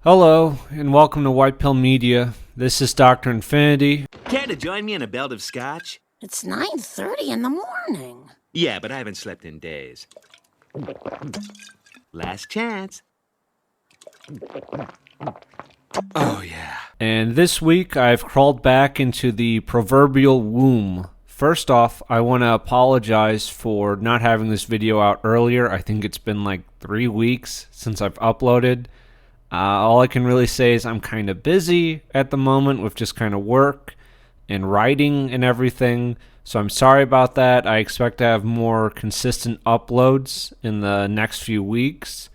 Hello, and welcome to White Pill Media. This is Dr. Infinity. Care to join me in a belt of scotch? It's 9:30 in the morning. Yeah, but I haven't slept in days. Last chance. Oh, yeah. And this week I've crawled back into the proverbial womb. First off, I want to apologize for not having this video out earlier. I think it's been like 3 weeks since I've uploaded. All I can really say is I'm kind of busy at the moment with just kind of work and writing and everything. So I'm sorry about that. I expect to have more consistent uploads in the next few weeks.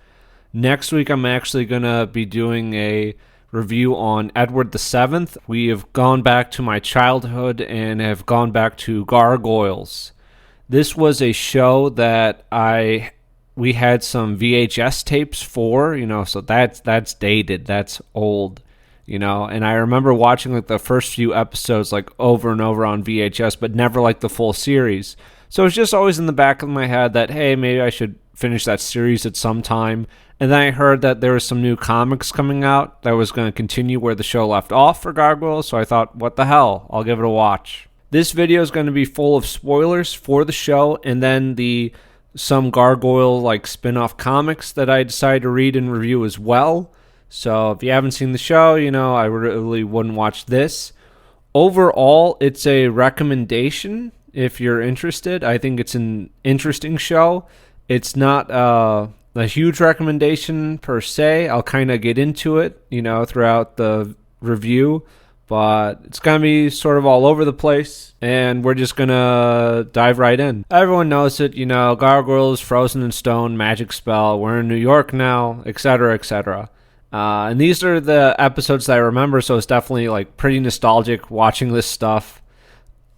Next week I'm actually going to be doing a review on Edward VII. We have gone back to my childhood and have gone back to Gargoyles. This was a show that we had some VHS tapes for, so that's dated, that's old, and I remember watching like the first few episodes like over and over on VHS, but never like the full series. So it's just always in the back of my head that, hey, maybe I should finish that series at some time. And then I heard that there was some new comics coming out that was going to continue where the show left off for Gargoyles, so I thought, what the hell, I'll give it a watch. This video is going to be full of spoilers for the show, and then some Gargoyle like spin-off comics that I decided to read and review as well. So if you haven't seen the show, I really wouldn't watch this. Overall, it's a recommendation if you're interested. I think it's an interesting show. It's not a huge recommendation per se. I'll kind of get into it, throughout the review. But it's going to be sort of all over the place, and we're just going to dive right in. Everyone knows it, Gargoyles, frozen in stone, magic spell, we're in New York now, etc., etc. And these are the episodes that I remember, so it's definitely like pretty nostalgic watching this stuff.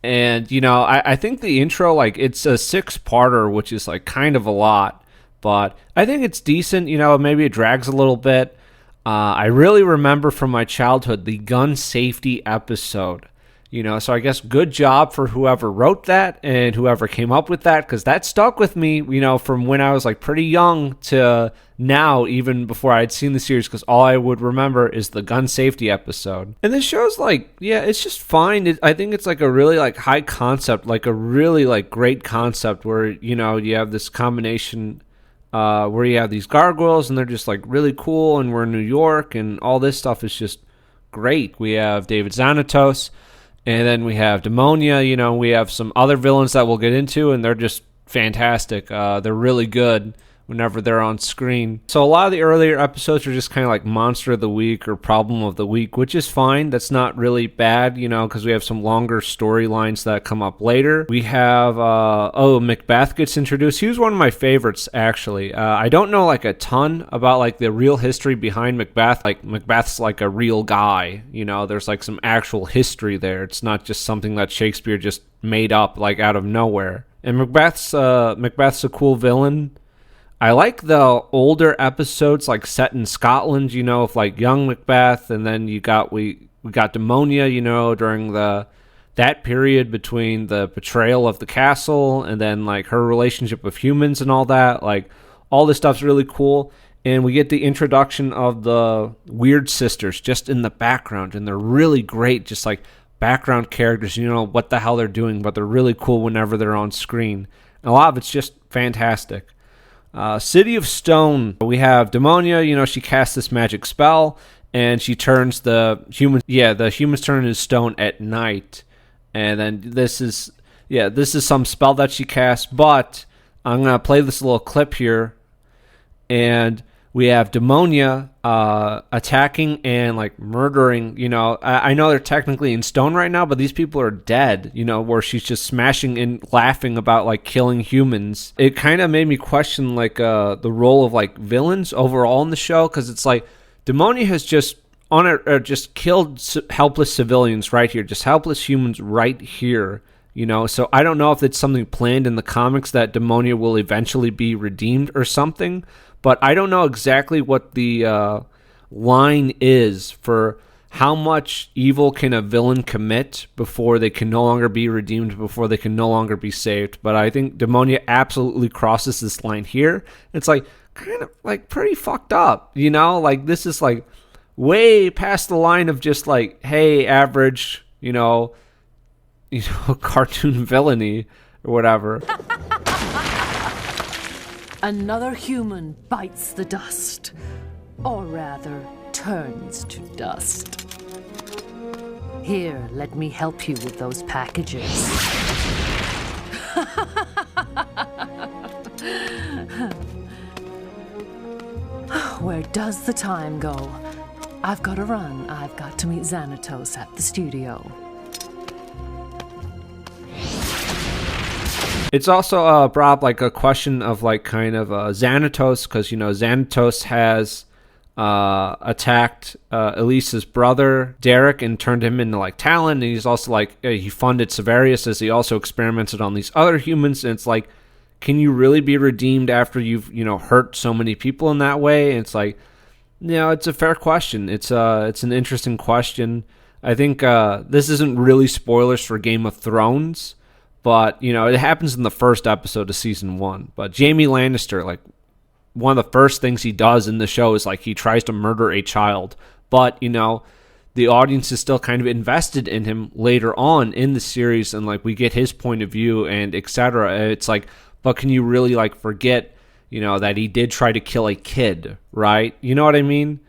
And, I think the intro, like, it's a 6-parter, which is like kind of a lot, but I think it's decent, maybe it drags a little bit. I really remember from my childhood the gun safety episode, so I guess good job for whoever wrote that and whoever came up with that, because that stuck with me, from when I was like pretty young to now, even before I had seen the series, because all I would remember is the gun safety episode. And this show's like, yeah, it's just fine. I think it's like a really like high concept, like a really like great concept where, you have this combination where you have these gargoyles and they're just like really cool, and we're in New York, and all this stuff is just great. We have David Xanatos, and then we have Demonia, we have some other villains that we'll get into, and they're just fantastic. They're really good whenever they're on screen. So a lot of the earlier episodes are just kind of like Monster of the Week or Problem of the Week, which is fine. That's not really bad, because we have some longer storylines that come up later. We have, Macbeth gets introduced. He was one of my favorites, actually. I don't know like a ton about like the real history behind Macbeth. Like Macbeth's like a real guy, there's like some actual history there. It's not just something that Shakespeare just made up like out of nowhere. And Macbeth's a cool villain. I like the older episodes, like set in Scotland, of like young Macbeth, and then we got Demonia, during that period between the betrayal of the castle and then like her relationship with humans and all that. Like all this stuff's really cool, and we get the introduction of the Weird Sisters just in the background, and they're really great, just like background characters. What the hell they're doing, but they're really cool whenever they're on screen. And a lot of it's just fantastic. City of Stone, we have Demonia, she casts this magic spell, and she turns the humans turn into stone at night. And then this is some spell that she casts, but I'm going to play this little clip here, and we have Demonia attacking and like murdering, I know they're technically in stone right now, but these people are dead, where she's just smashing and laughing about like killing humans. It kind of made me question like the role of like villains overall in the show, because it's like Demonia has just killed helpless civilians right here, just helpless humans right here. So I don't know if it's something planned in the comics that Demonia will eventually be redeemed or something, but I don't know exactly what the line is for how much evil can a villain commit before they can no longer be redeemed, before they can no longer be saved. But I think Demonia absolutely crosses this line here. It's like kind of like pretty fucked up, like this is like way past the line of just like, hey, average, cartoon villainy or whatever. Another human bites the dust, or rather, turns to dust. Here, let me help you with those packages. Where does the time go? I've got to run. I've got to meet Xanatos at the studio. It's also brought up like a question of like kind of Xanatos, because Xanatos has attacked Elise's brother Derek and turned him into like Talon, and he's also like he funded Severius as he also experimented on these other humans, and it's like, can you really be redeemed after you've hurt so many people in that way? And it's like, it's a fair question. It's an interesting question. I think this isn't really spoilers for Game of Thrones, but it happens in the first episode of season 1. But Jaime Lannister, like, one of the first things he does in the show is like he tries to murder a child, but the audience is still kind of invested in him later on in the series, and like we get his point of view and etc. It's like, but can you really like forget that he did try to kill a kid, right? You know what I mean?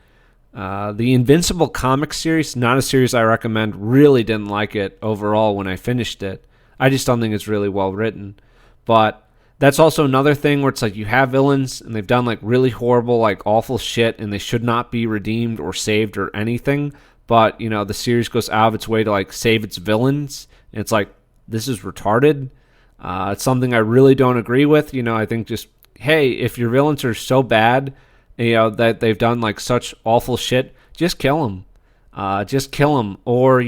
The Invincible comic series, not a series I recommend. Really didn't like it overall when I finished it. I just don't think it's really well written. But that's also another thing where it's like you have villains and they've done like really horrible, like awful shit, and they should not be redeemed or saved or anything. But the series goes out of its way to like save its villains, and it's like, this is retarded. It's something I really don't agree with. I think just, hey, if your villains are so bad, that they've done like such awful shit, just kill them. Or,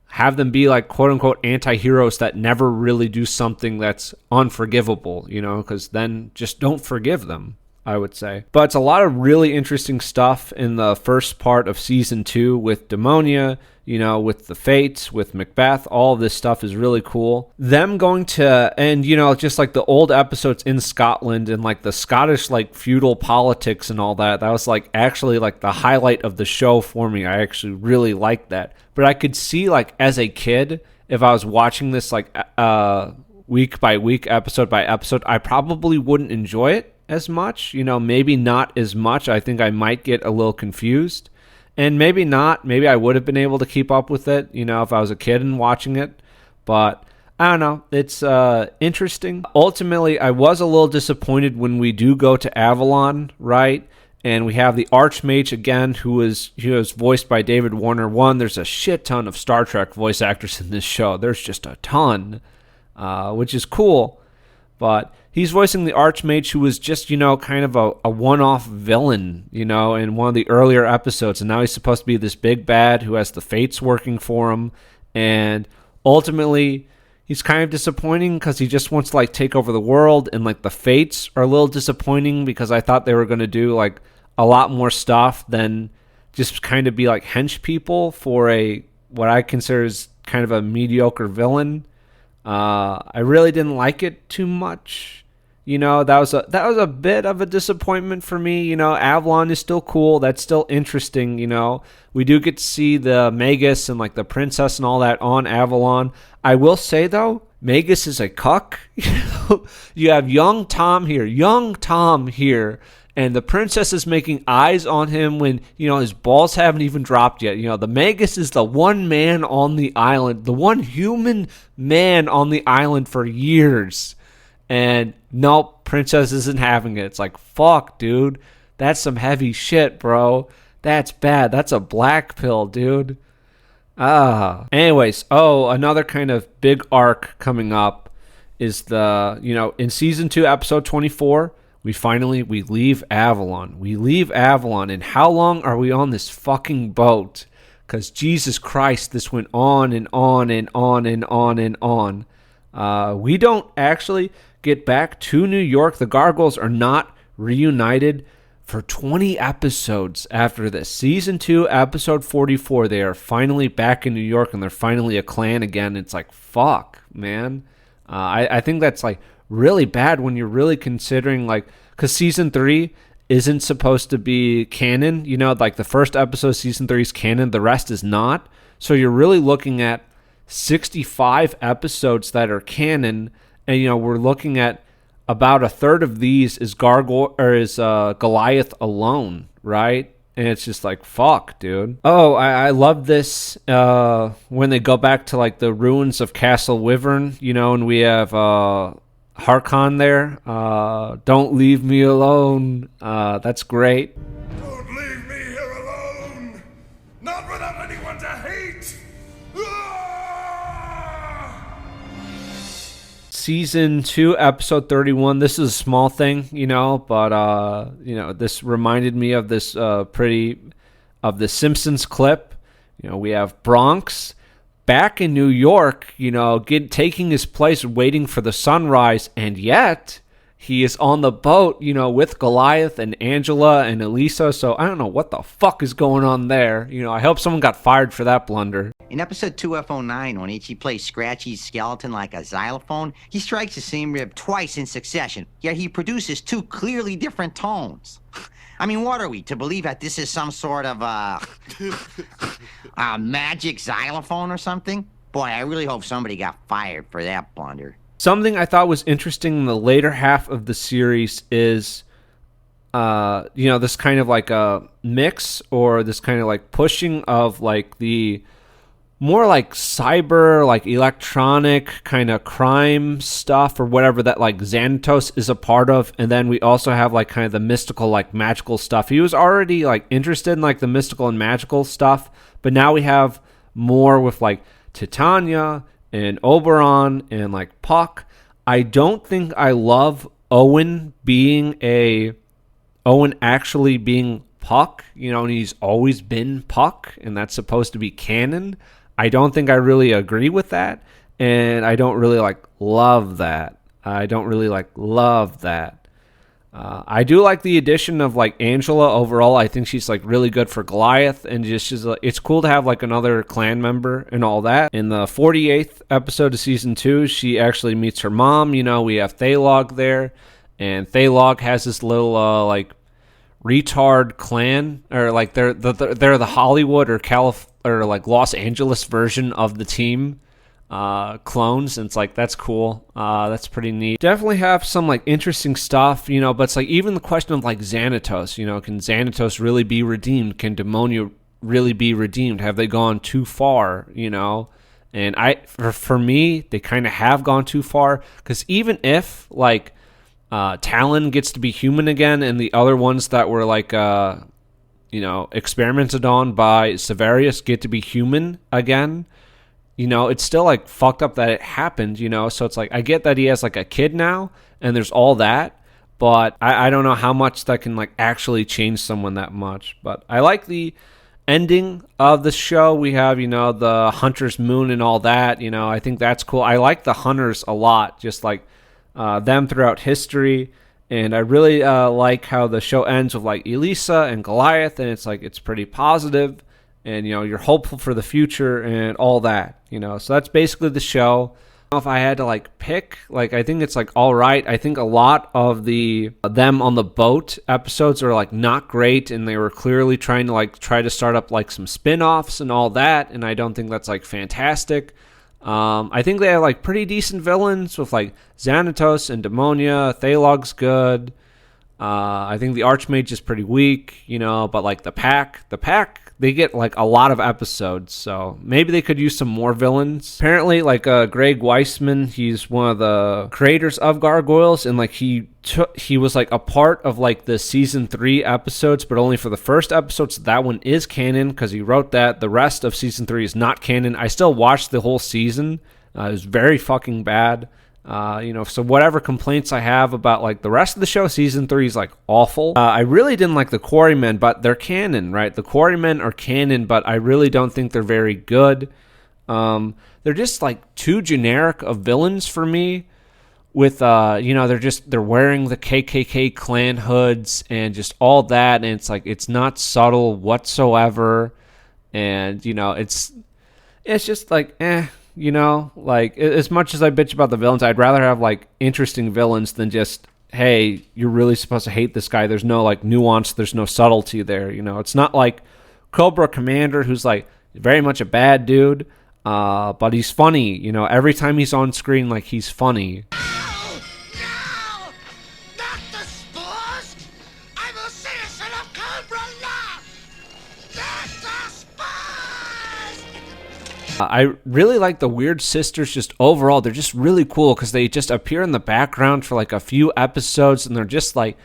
have them be like quote unquote anti-heroes that never really do something that's unforgivable, because then just don't forgive them, I would say. But it's a lot of really interesting stuff in the first part of season 2 with Demonia, with the Fates, with Macbeth. All of this stuff is really cool. Them going to, and just like the old episodes in Scotland and like the Scottish like feudal politics and all that, that was like actually like the highlight of the show for me. I actually really liked that. But I could see like as a kid, if I was watching this like week by week, episode by episode, I probably wouldn't enjoy it as much. Maybe not as much. I think I might get a little confused. And maybe not. Maybe I would have been able to keep up with it, if I was a kid and watching it. But I don't know. It's interesting. Ultimately, I was a little disappointed when we do go to Avalon, right? And we have the Archmage again, who was voiced by David Warner. There's a shit ton of Star Trek voice actors in this show. There's just a ton, which is cool. But he's voicing the Archmage, who was just, kind of a one-off villain, in one of the earlier episodes. And now he's supposed to be this big bad who has the Fates working for him. And ultimately, he's kind of disappointing because he just wants to, like, take over the world. And, like, the Fates are a little disappointing because I thought they were going to do, like, a lot more stuff than just kind of be, like, hench people for what I consider is kind of a mediocre villain. I really didn't like it too much. That was a bit of a disappointment for me. Avalon is still cool. That's still interesting. We do get to see the Magus and like the princess and all that on Avalon. I will say though, Magus is a cuck. You have young Tom here, and the princess is making eyes on him when, his balls haven't even dropped yet. The Magus is the one man on the island, the one human man on the island for years. And nope, princess isn't having it. It's like, fuck, dude. That's some heavy shit, bro. That's bad. That's a black pill, dude. Anyways, another kind of big arc coming up is in season 2, episode 24, we leave Avalon. We leave Avalon, and how long are we on this fucking boat? Because Jesus Christ, this went on and on and on and on and on. We don't actually get back to New York. The Gargoyles are not reunited for 20 episodes after this. Season 2, episode 44, they are finally back in New York, and they're finally a clan again. It's like, fuck, man. I think that's like really bad when you're really considering, like, because season 3 isn't supposed to be canon. You know, like the first episode of season 3 is canon, the rest is not. So you're really looking at 65 episodes that are canon, and you know, we're looking at about a third of these is Goliath alone, right? And it's just like, fuck, dude. Oh, I love this when they go back to like the ruins of Castle Wyvern, you know, and we have Harkon there. Don't leave me alone. That's great. Don't leave me here alone! Not without anyone to hate! Season 2, episode 31. This is a small thing, you know, but you know, this reminded me of this of the Simpsons clip. You know, we have Bronx back in New York, you know, taking his place, waiting for the sunrise, and yet he is on the boat, you know, with Goliath and Angela and Elisa. So I don't know what the fuck is going on there. You know, I hope someone got fired for that blunder. In episode 2F09, when Ichi plays Scratchy's skeleton like a xylophone, he strikes the same rib twice in succession, yet he produces two clearly different tones. I mean, what are we, to believe that this is some sort of, a magic xylophone or something? Boy, I really hope somebody got fired for that blunder. Something I thought was interesting in the later half of the series is, you know, this kind of like a mix or this kind of like pushing of like the more like cyber, like electronic kind of crime stuff or whatever that like Xanatos is a part of. And then we also have like kind of the mystical, like magical stuff. He was already like interested in like the mystical and magical stuff, but now we have more with like Titania and Oberon and like Puck. I don't think I love Owen actually being Puck, you know, and he's always been Puck, and that's supposed to be canon. I don't think I really agree with that, and I don't really love that. I do like the addition of like Angela overall. I think she's like really good for Goliath, and it's cool to have like another clan member and all that. In the 48th episode of season 2, she actually meets her mom. You know, we have Thalog there, and Thalog has this little like retard clan, or like they're the Hollywood or like Los Angeles version of the team clones, and it's like, that's cool. That's pretty neat. Definitely have some like interesting stuff, you know, but it's like even the question of like Xanatos, you know, can Xanatos really be redeemed? Can Demonia really be redeemed? Have they gone too far, you know? And for me, they kind of have gone too far, because even if like Talon gets to be human again, and the other ones that were like you know, experimented on by Severius get to be human again, you know, it's still like fucked up that it happened, you know. So it's like, I get that he has like a kid now and there's all that, but I don't know how much that can like actually change someone that much. But I like the ending of the show. We have, you know, the Hunter's Moon and all that, you know. I think that's cool. I like the Hunters a lot, just like them throughout history. And I really like how the show ends with like Elisa and Goliath, and it's like, it's pretty positive, and you know, you're hopeful for the future and all that, you know. So that's basically the show. If I had to like pick, like, I think it's like all right. I think a lot of the them on the boat episodes are like not great, and they were clearly trying to start up like some spin-offs and all that, and I don't think that's like fantastic. I think they have like pretty decent villains with like Xanatos and Demonia. Thalog's good. I think the Archmage is pretty weak, you know, but like the pack, they get like a lot of episodes, so maybe they could use some more villains. Apparently, like Greg Weisman, he's one of the creators of Gargoyles, and like he was like a part of like the season 3 episodes, but only for the first episode. So that one is canon because he wrote that. The rest of season 3 is not canon. I still watched the whole season. It was very fucking bad. You know, so whatever complaints I have about like the rest of the show, season 3 is like awful. I really didn't like the Quarrymen, but they're canon, right? The Quarrymen are canon, but I really don't think they're very good. They're just like too generic of villains for me. With you know, they're wearing the KKK clan hoods and just all that, and it's like, it's not subtle whatsoever, and you know, it's just like you know, like, as much as I bitch about the villains, I'd rather have like interesting villains than just hey, you're really supposed to hate this guy. There's no like nuance, there's no subtlety there. It's not like Cobra Commander, who's like very much a bad dude, but he's funny. Every time he's on screen, like he's funny. No! No! Not the spores! I'm a citizen of Cobra Law! Not the spores! I really like the Weird Sisters just overall. They're just really cool because they just appear in the background for like a few episodes, and they're just like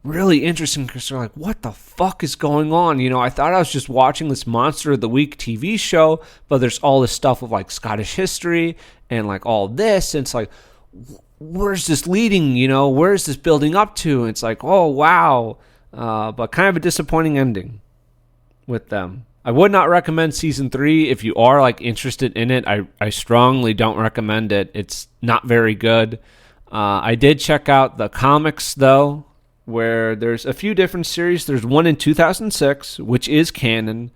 really interesting because they're like, what the fuck is going on? I thought I was just watching this Monster of the Week TV show, but there's all this stuff of like Scottish history and like all this, and it's like, where's this leading? Where's this building up to? And it's like, oh wow, but kind of a disappointing ending with them. I would not recommend season 3 if you are like interested in it. I strongly don't recommend it. It's not very good. I did check out the comics though, where there's a few different series. There's one in 2006, which is canon.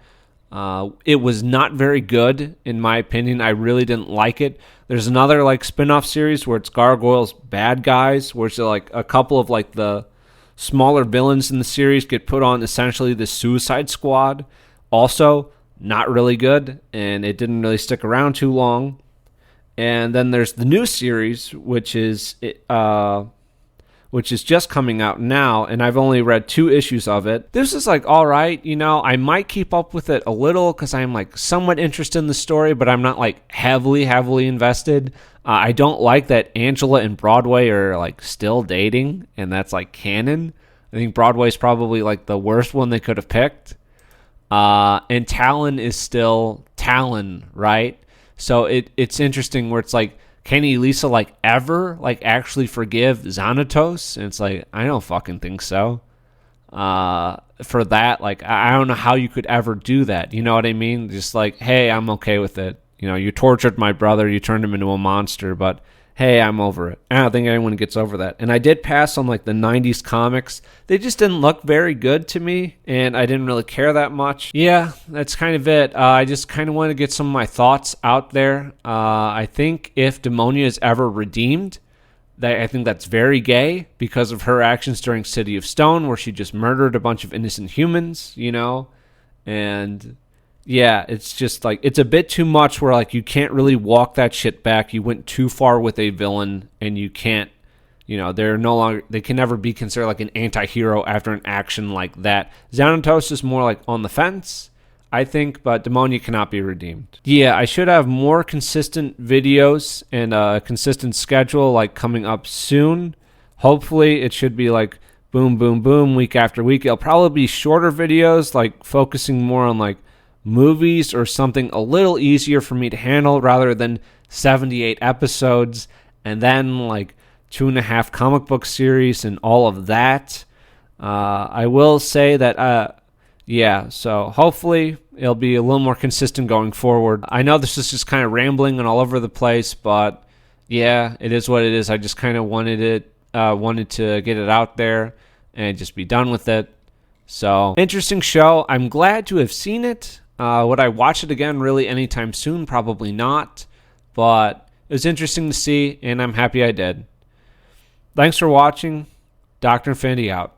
It was not very good in my opinion. I really didn't like it. There's another like spin-off series where it's Gargoyles Bad Guys, where it's like a couple of like the smaller villains in the series get put on essentially the Suicide Squad. Also, not really good, and it didn't really stick around too long. And then there's the new series, which is just coming out now, and I've only read 2 issues of it. This is like all right, I might keep up with it a little because I'm like somewhat interested in the story, but I'm not like heavily invested. I don't like that Angela and Broadway are like still dating, and that's like canon. I think Broadway's probably like the worst one they could have picked. And Talon is still Talon, right? So it's interesting where it's like, can Elisa like ever like actually forgive Xanatos? And it's like, I don't fucking think so. For that, like I don't know how you could ever do that. You know what I mean? Just like, hey, I'm okay with it. You tortured my brother, you turned him into a monster, but hey, I'm over it. I don't think anyone gets over that. And I did pass on like the 90s comics. They just didn't look very good to me, and I didn't really care that much. Yeah, that's kind of it. I just kind of want to get some of my thoughts out there. I think if Demonia is ever redeemed, I think that's very gay because of her actions during City of Stone, where she just murdered a bunch of innocent humans, and yeah, it's just like, it's a bit too much where like you can't really walk that shit back. You went too far with a villain, and you can't, they can never be considered like an anti-hero after an action like that. Xanatos is more like on the fence, I think, but Demonia cannot be redeemed. Yeah, I should have more consistent videos and a consistent schedule like coming up soon. Hopefully it should be like boom, boom, boom, week after week. It'll probably be shorter videos, like focusing more on like movies or something a little easier for me to handle rather than 78 episodes and then like 2.5 comic book series and all of that. I will say that, so hopefully it'll be a little more consistent going forward. I know this is just kind of rambling and all over the place, but yeah, it is what it is. I just kind of wanted to get it out there and just be done with it. So, interesting show. I'm glad to have seen it. Would I watch it again really anytime soon? Probably not. But it was interesting to see, and I'm happy I did. Thanks for watching. Dr. Infinity out.